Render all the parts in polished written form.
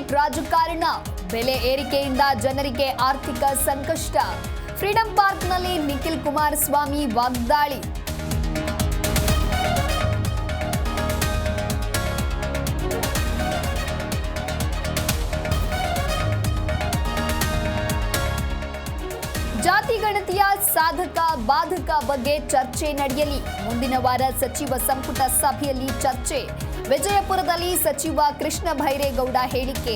Bike ರಾಜಕಾರಣ, ಬೆಲೆ ಏರಿಕೆಯಿಂದ ಜನರಿಗೆ ಆರ್ಥಿಕ ಸಂಕಷ್ಟ. ಫ್ರೀಡಂ ಪಾರ್ಕ್ನಲ್ಲಿ ನಿಖಿಲ್ ಕುಮಾರಸ್ವಾಮಿ ವಾಗ್ದಾಳಿ. ಜಾತಿ ಗಣತಿಯ ಸಾಧಕ ಬಾಧಕ ಬಗ್ಗೆ ಚರ್ಚೆ ನಡೆಯಲಿ. ಮುಂದಿನ ವಾರ ಸಚಿವ ಸಂಪುಟ ಸಭೆಯಲ್ಲಿ ಚರ್ಚೆ. ವಿಜಯಪುರದಲ್ಲಿ ಸಚಿವ ಕೃಷ್ಣ ಭೈರೇಗೌಡ ಹೇಳಿಕೆ.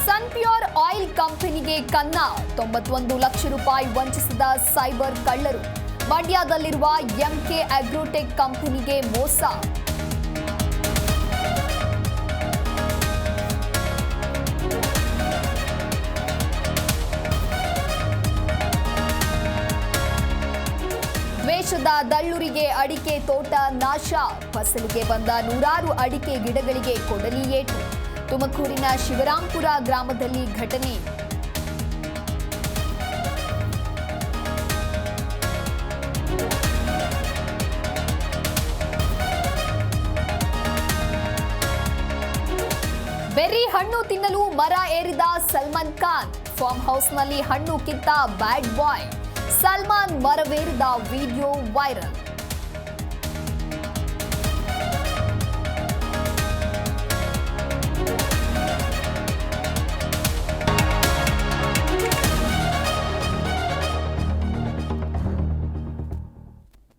ಸನ್ಪ್ಯೂರ್ ಆಯಿಲ್ ಕಂಪನಿಗೆ ಕನ್ನ, 91 ಲಕ್ಷ ರೂಪಾಯಿ ವಂಚಿಸಿದ ಸೈಬರ್ ಕಳ್ಳರು. ಮಂಡ್ಯದಲ್ಲಿರುವ ಎಂಕೆ ಅಗ್ರೋಟೆಕ್ ಕಂಪನಿಗೆ ಮೋಸ. ದ್ವೇಷದ ದಳ್ಳೂರಿಗೆ ಅಡಿಕೆ ತೋಟ ನಾಶ. ಫಸಲಿಗೆ ಬಂದ ನೂರಾರು ಅಡಿಕೆ ಗಿಡಗಳಿಗೆ ಕೊಡಲಿ ಏಟು. ತುಮಕೂರಿನ ಶಿವರಾಂಪುರ ಗ್ರಾಮದಲ್ಲಿ ಘಟನೆ. ಬೆರ್ರಿ ಹಣ್ಣು ತಿನ್ನಲು ಮರ ಏರಿದ ಸಲ್ಮಾನ್ ಖಾನ್. ಫಾರ್ಮ್ ಹೌಸ್ನಲ್ಲಿ ಹಣ್ಣು ಕಿತ್ತ ಬ್ಯಾಡ್ ಬಾಯ್. ಸಲ್ಮಾನ್ ಮರವೇರಿದ ವಿಡಿಯೋ ವೈರಲ್.